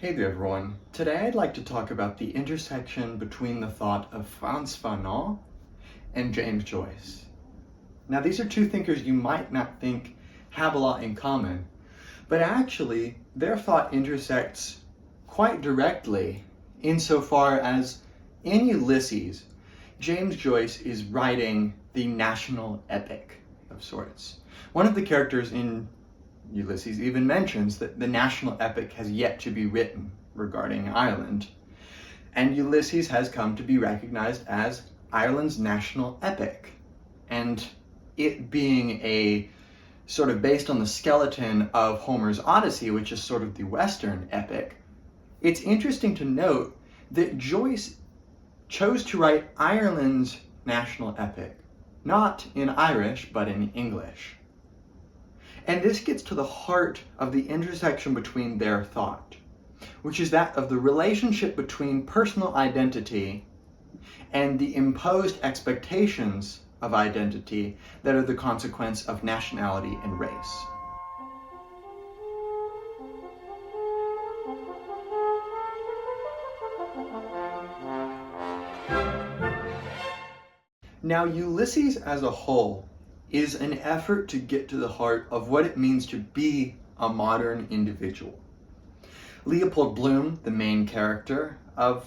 Hey there everyone. Today I'd like to talk about the intersection between the thought of Fanon and James Joyce. Now these are two thinkers you might not think have a lot in common, but actually their thought intersects quite directly insofar as in Ulysses, James Joyce is writing the national epic of sorts. One of the characters in Ulysses even mentions that the national epic has yet to be written regarding Ireland, and Ulysses has come to be recognized as Ireland's national epic. And it being a sort of based on the skeleton of Homer's Odyssey, which is sort of the Western epic, it's interesting to note that Joyce chose to write Ireland's national epic, not in Irish, but in English. And this gets to the heart of the intersection between their thought, which is that of the relationship between personal identity and the imposed expectations of identity that are the consequence of nationality and race. Now, Ulysses as a whole is an effort to get to the heart of what it means to be a modern individual. Leopold Bloom, the main character of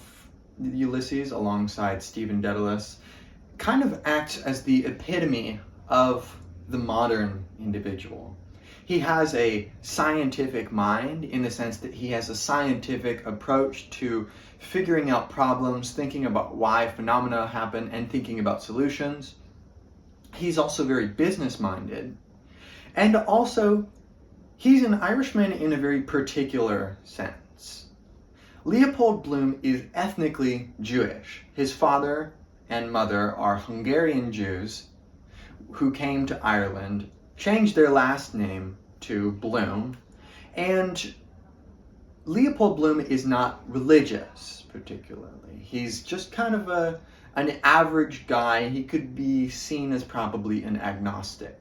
Ulysses alongside Stephen Dedalus, kind of acts as the epitome of the modern individual. He has a scientific mind in the sense that he has a scientific approach to figuring out problems, thinking about why phenomena happen, and thinking about solutions. He's also very business-minded, and also he's an Irishman in a very particular sense. Leopold Bloom is ethnically Jewish. His father and mother are Hungarian Jews who came to Ireland, changed their last name to Bloom, and Leopold Bloom is not religious particularly. He's just kind of an average guy. He could be seen as probably an agnostic.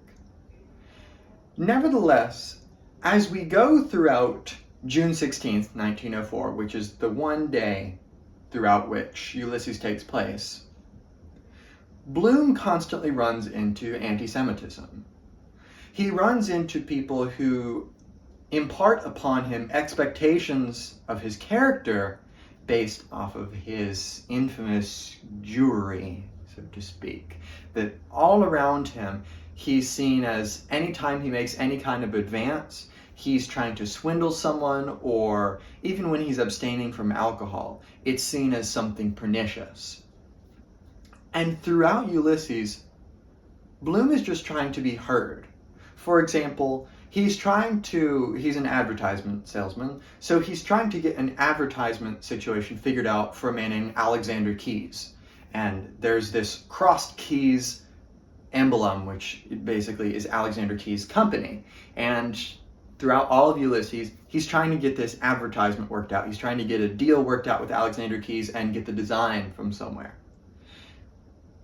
Nevertheless, as we go throughout June 16th, 1904, which is the one day throughout which Ulysses takes place, Bloom constantly runs into anti-Semitism. He runs into people who impart upon him expectations of his character based off of his infamous Jewry, so to speak. That all around him, he's seen as anytime he makes any kind of advance, he's trying to swindle someone, or even when he's abstaining from alcohol, it's seen as something pernicious. And throughout Ulysses, Bloom is just trying to be heard. For example, he's an advertisement salesman, so he's trying to get an advertisement situation figured out for a man named Alexander Keyes. And there's this crossed keys emblem, which basically is Alexander Keyes' company. And throughout all of Ulysses, he's trying to get this advertisement worked out. He's trying to get a deal worked out with Alexander Keyes and get the design from somewhere.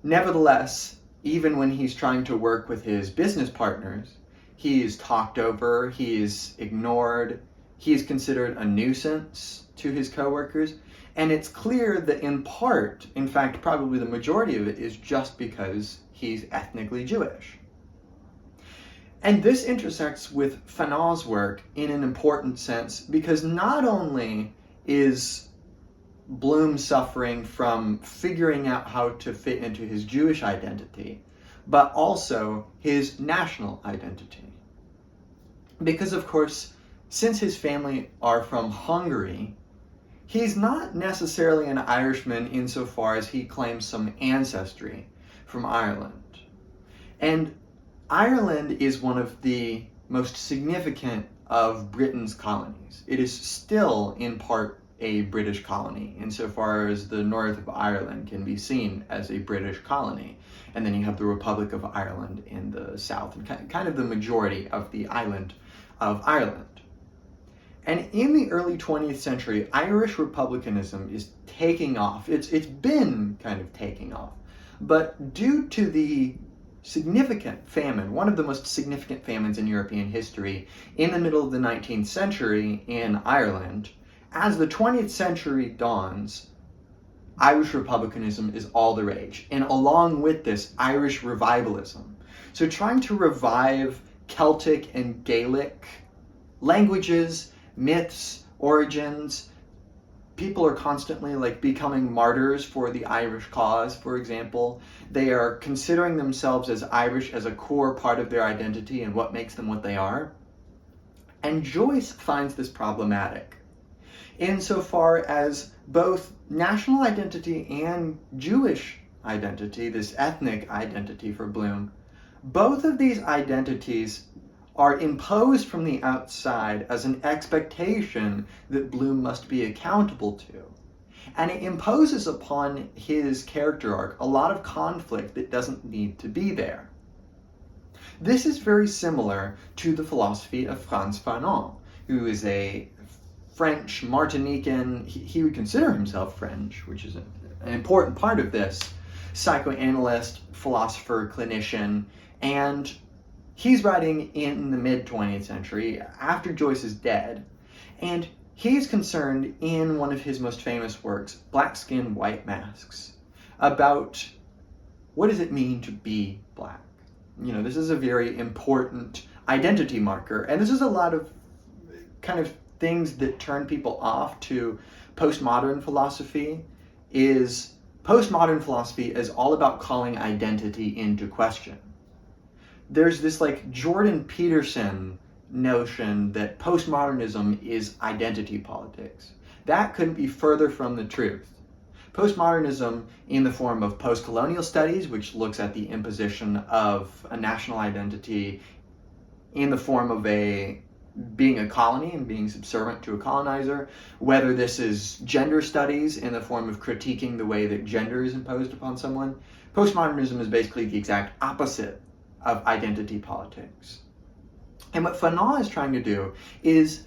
Nevertheless, even when he's trying to work with his business partners, he's talked over, he's ignored, he's considered a nuisance to his coworkers, and it's clear that in part, in fact, probably the majority of it is just because he's ethnically Jewish. And this intersects with Fanon's work in an important sense, because not only is Bloom suffering from figuring out how to fit into his Jewish identity, but also his national identity. Because, of course, since his family are from Hungary, he's not necessarily an Irishman insofar as he claims some ancestry from Ireland. And Ireland is one of the most significant of Britain's colonies. It is still, in part, a British colony, insofar as the north of Ireland can be seen as a British colony. And then you have the Republic of Ireland in the south, and kind of the majority of the island of Ireland. And in the early 20th century, Irish republicanism is taking off. It's been kind of taking off. But due to the significant famine, one of the most significant famines in European history, in the middle of the 19th century in Ireland, as the 20th century dawns, Irish republicanism is all the rage. And along with this, Irish revivalism. So trying to revive Celtic and Gaelic languages, myths, origins. People are constantly like becoming martyrs for the Irish cause, for example. They are considering themselves as Irish as a core part of their identity and what makes them what they are. And Joyce finds this problematic insofar as both national identity and Jewish identity, this ethnic identity for Bloom, both of these identities are imposed from the outside as an expectation that Bloom must be accountable to. And it imposes upon his character arc a lot of conflict that doesn't need to be there. This is very similar to the philosophy of Frantz Fanon, who is a French Martinican, he would consider himself French, which is an important part of this, psychoanalyst, philosopher, clinician, and he's writing in the mid-20th century, after Joyce is dead, and he's concerned in one of his most famous works, Black Skin, White Masks, about what does it mean to be black. You know, this is a very important identity marker, and this is a lot of kind of things that turn people off to postmodern philosophy. Postmodern philosophy is all about calling identity into question. There's this like Jordan Peterson notion that postmodernism is identity politics. That couldn't be further from the truth. Postmodernism in the form of postcolonial studies, which looks at the imposition of a national identity in the form of being a colony and being subservient to a colonizer, whether this is gender studies in the form of critiquing the way that gender is imposed upon someone. Postmodernism is basically the exact opposite of identity politics. And what Fanon is trying to do is,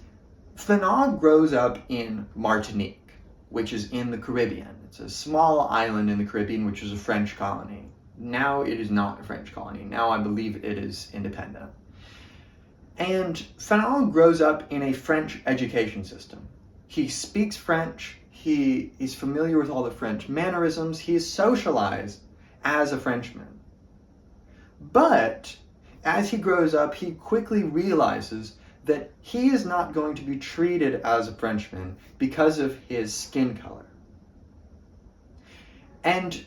Fanon grows up in Martinique, which is in the Caribbean. It's a small island in the Caribbean, which is a French colony. Now it is not a French colony. Now I believe it is independent. And Fanon grows up in a French education system. He speaks French, he is familiar with all the French mannerisms, he is socialized as a Frenchman. But as he grows up, he quickly realizes that he is not going to be treated as a Frenchman because of his skin color. And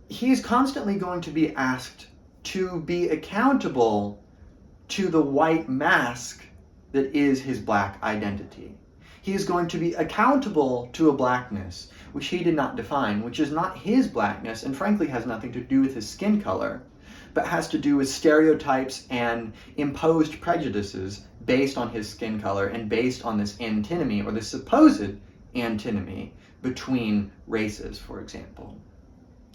he is constantly going to be asked to be accountable to the white mask that is his black identity. He is going to be accountable to a blackness which he did not define, which is not his blackness and frankly has nothing to do with his skin color, but has to do with stereotypes and imposed prejudices based on his skin color and based on this antinomy, or the supposed antinomy, between races, for example.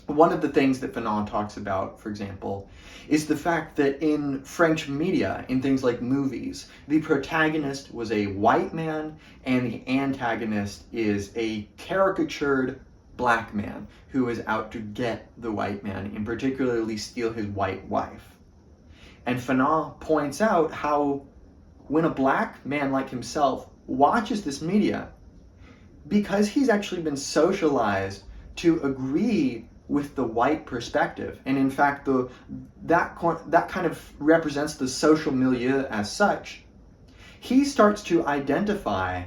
One of the things that Fanon talks about, for example, is the fact that in French media, in things like movies, the protagonist was a white man and the antagonist is a caricatured black man who is out to get the white man and particularly steal his white wife. And Fanon points out how when a black man like himself watches this media, because he's actually been socialized to agree with the white perspective, and in fact that kind of represents the social milieu as such, he starts to identify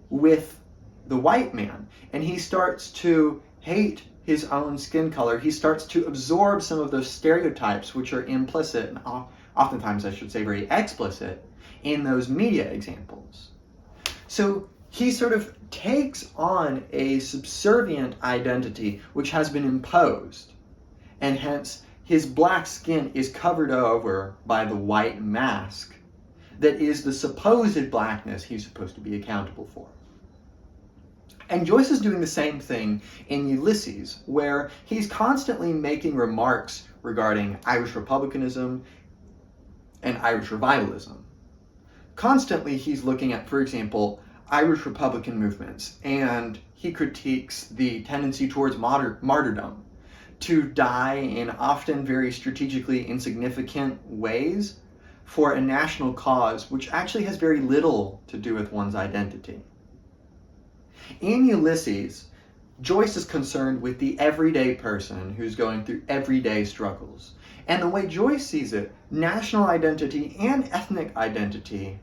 with the white man, and he starts to hate his own skin color. He starts to absorb some of those stereotypes which are implicit, and oftentimes I should say very explicit, in those media examples. So he sort of takes on a subservient identity which has been imposed, and hence his black skin is covered over by the white mask that is the supposed blackness he's supposed to be accountable for. And Joyce is doing the same thing in Ulysses, where he's constantly making remarks regarding Irish republicanism and Irish revivalism. Constantly he's looking at, for example, Irish Republican movements, and he critiques the tendency towards martyrdom, to die in often very strategically insignificant ways for a national cause which actually has very little to do with one's identity. In Ulysses, Joyce is concerned with the everyday person who's going through everyday struggles. And the way Joyce sees it, national identity and ethnic identity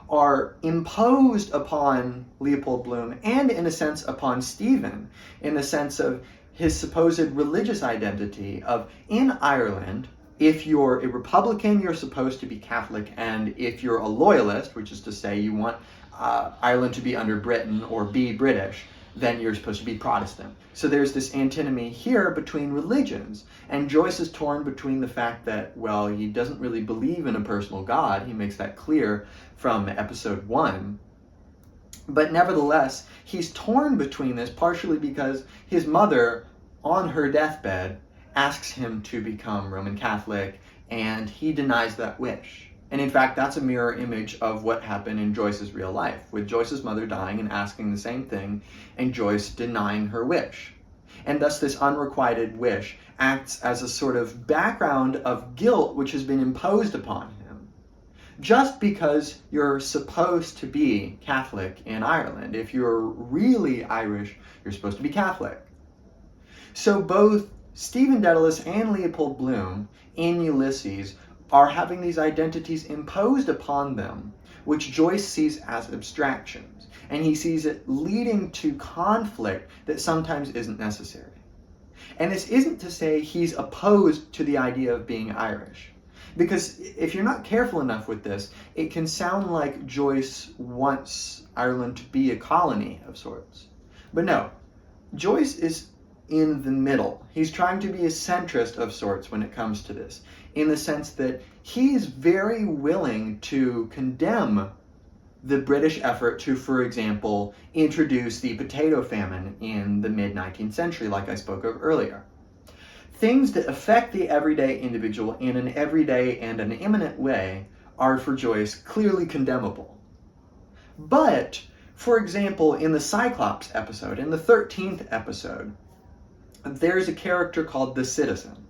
are imposed upon Leopold Bloom and, in a sense, upon Stephen, in the sense of his supposed religious identity of, in Ireland, if you're a Republican, you're supposed to be Catholic, and if you're a loyalist, which is to say you want Ireland to be under Britain or be British, then you're supposed to be Protestant. So there's this antinomy here between religions, and Joyce is torn between the fact that, well, he doesn't really believe in a personal God. He makes that clear from episode 1. But nevertheless, he's torn between this partially because his mother, on her deathbed, asks him to become Roman Catholic, and he denies that wish. And in fact, that's a mirror image of what happened in Joyce's real life, with Joyce's mother dying and asking the same thing, and Joyce denying her wish. And thus this unrequited wish acts as a sort of background of guilt which has been imposed upon him. Just because you're supposed to be Catholic in Ireland. If you're really Irish, you're supposed to be Catholic. So both Stephen Dedalus and Leopold Bloom in Ulysses are having these identities imposed upon them, which Joyce sees as abstractions, and he sees it leading to conflict that sometimes isn't necessary. And this isn't to say he's opposed to the idea of being Irish, because if you're not careful enough with this, it can sound like Joyce wants Ireland to be a colony of sorts. But no, Joyce is in the middle. He's trying to be a centrist of sorts when it comes to this, in the sense that he's very willing to condemn the British effort to, for example, introduce the potato famine in the mid-19th century, like I spoke of earlier. Things that affect the everyday individual in an everyday and an imminent way are, for Joyce, clearly condemnable. But, for example, in the Cyclops episode, in the 13th episode, there's a character called the Citizen.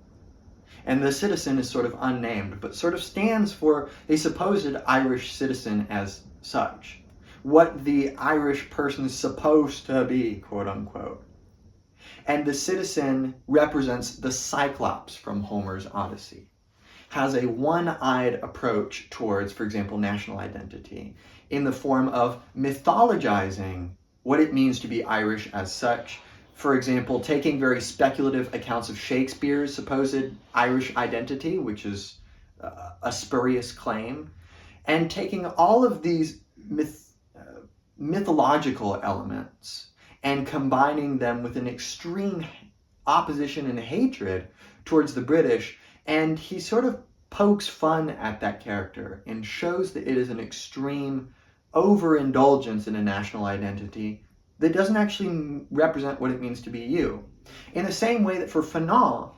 And the Citizen is sort of unnamed, but sort of stands for a supposed Irish citizen as such. What the Irish person is supposed to be, quote unquote. And the Citizen represents the Cyclops from Homer's Odyssey. Has a one-eyed approach towards, for example, national identity, in the form of mythologizing what it means to be Irish as such. For example, taking very speculative accounts of Shakespeare's supposed Irish identity, which is a spurious claim, and taking all of these mythological elements and combining them with an extreme opposition and hatred towards the British, and he sort of pokes fun at that character and shows that it is an extreme overindulgence in a national identity that doesn't actually represent what it means to be you. In the same way that for Fanon,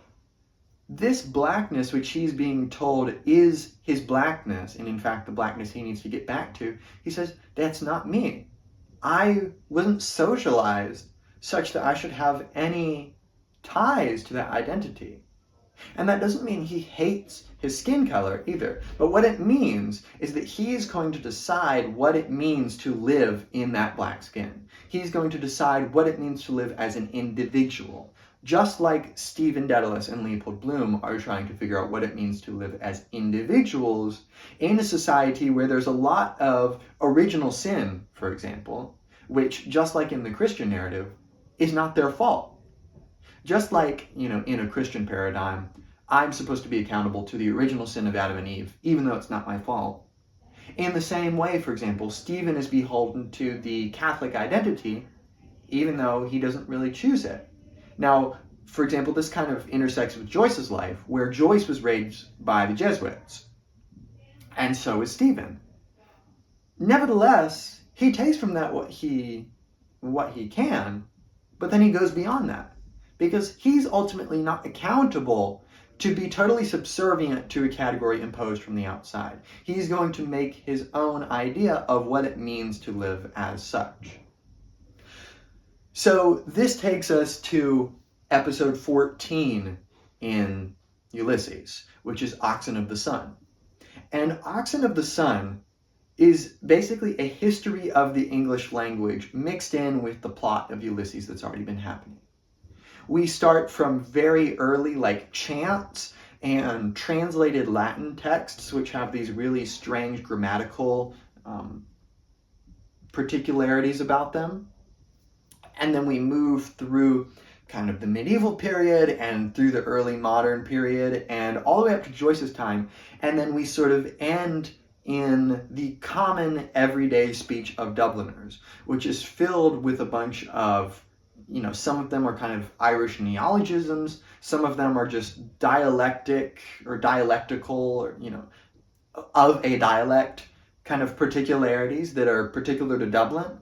this blackness which he's being told is his blackness, and in fact the blackness he needs to get back to, he says, that's not me. I wasn't socialized such that I should have any ties to that identity. And that doesn't mean he hates his skin color either. But what it means is that he's going to decide what it means to live in that black skin. He's going to decide what it means to live as an individual. Just like Stephen Dedalus and Leopold Bloom are trying to figure out what it means to live as individuals in a society where there's a lot of original sin, for example, which, just like in the Christian narrative, is not their fault. Just like, in a Christian paradigm, I'm supposed to be accountable to the original sin of Adam and Eve, even though it's not my fault. In the same way, for example, Stephen is beholden to the Catholic identity, even though he doesn't really choose it. Now, for example, this kind of intersects with Joyce's life, where Joyce was raised by the Jesuits, and so is Stephen. Nevertheless, he takes from that what he can, but then he goes beyond that. Because he's ultimately not accountable to be totally subservient to a category imposed from the outside. He's going to make his own idea of what it means to live as such. So this takes us to episode 14 in Ulysses, which is Oxen of the Sun. And Oxen of the Sun is basically a history of the English language mixed in with the plot of Ulysses that's already been happening. We start from very early, like chants and translated Latin texts, which have these really strange grammatical particularities about them. And then we move through kind of the medieval period and through the early modern period and all the way up to Joyce's time. And then we sort of end in the common everyday speech of Dubliners, which is filled with a bunch of, some of them are kind of Irish neologisms, some of them are just dialectic or dialectical, or, of a dialect kind of particularities that are particular to Dublin.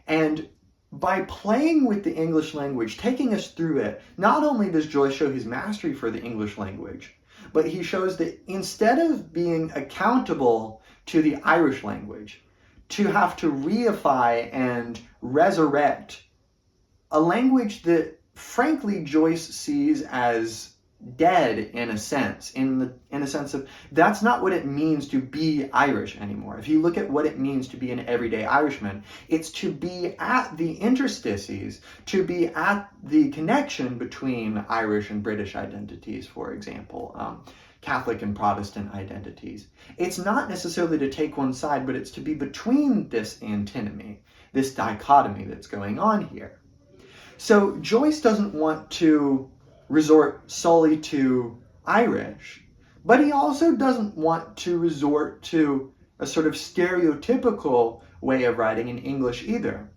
And by playing with the English language, taking us through it, not only does Joyce show his mastery for the English language, but he shows that instead of being accountable to the Irish language, to have to reify and resurrect a language that, frankly, Joyce sees as dead in a sense, in a sense of that's not what it means to be Irish anymore. If you look at what it means to be an everyday Irishman, it's to be at the interstices, to be at the connection between Irish and British identities, for example, Catholic and Protestant identities. It's not necessarily to take one side, but it's to be between this antinomy, this dichotomy that's going on here. So Joyce doesn't want to resort solely to Irish, but he also doesn't want to resort to a sort of stereotypical way of writing in English either.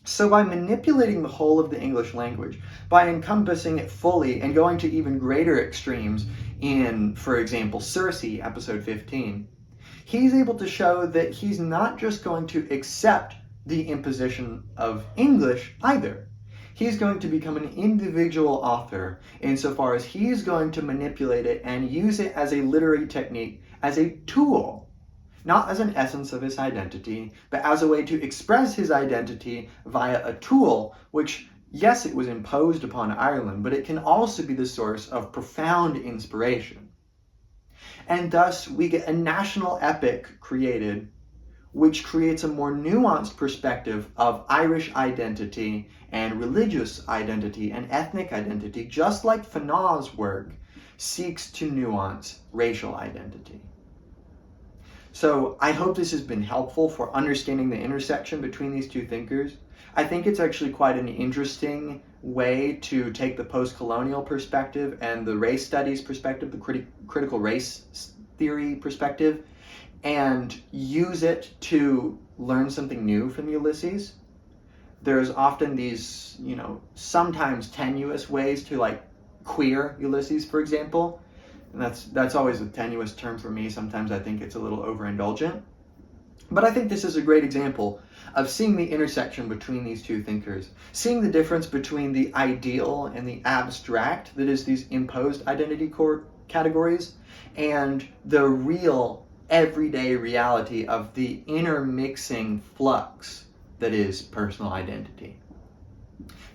So by manipulating the whole of the English language, by encompassing it fully and going to even greater extremes in, for example, Circe, episode 15, he's able to show that he's not just going to accept the imposition of English either. He's going to become an individual author insofar as he's going to manipulate it and use it as a literary technique, as a tool, not as an essence of his identity, but as a way to express his identity via a tool, which, yes, it was imposed upon Ireland, but it can also be the source of profound inspiration. And thus, we get a national epic created which creates a more nuanced perspective of Irish identity and religious identity and ethnic identity, just like Fanon's work seeks to nuance racial identity. So I hope this has been helpful for understanding the intersection between these two thinkers. I think it's actually quite an interesting way to take the postcolonial perspective and the race studies perspective, the critical race theory perspective, and use it to learn something new from Ulysses. There's often these, sometimes tenuous ways to queer Ulysses, for example. And that's always a tenuous term for me. Sometimes I think it's a little overindulgent. But I think this is a great example of seeing the intersection between these two thinkers, seeing the difference between the ideal and the abstract, that is these imposed identity categories, and the real everyday reality of the intermixing flux that is personal identity.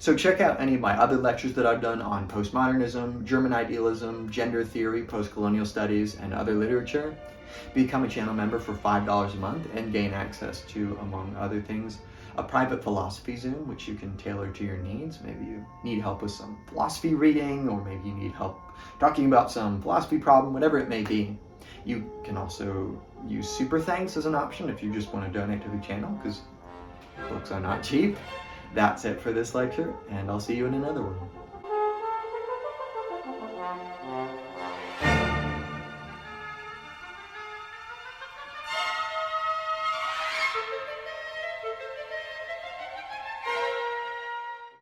So check out any of my other lectures that I've done on postmodernism, German idealism, gender theory, postcolonial studies, and other literature. Become a channel member for $5 a month and gain access to, among other things, a private philosophy Zoom, which you can tailor to your needs. Maybe you need help with some philosophy reading, or maybe you need help talking about some philosophy problem, whatever it may be. You can also use super thanks as an option if you just want to donate to the channel, because books are not cheap. That's it for this lecture, and I'll see you in another one.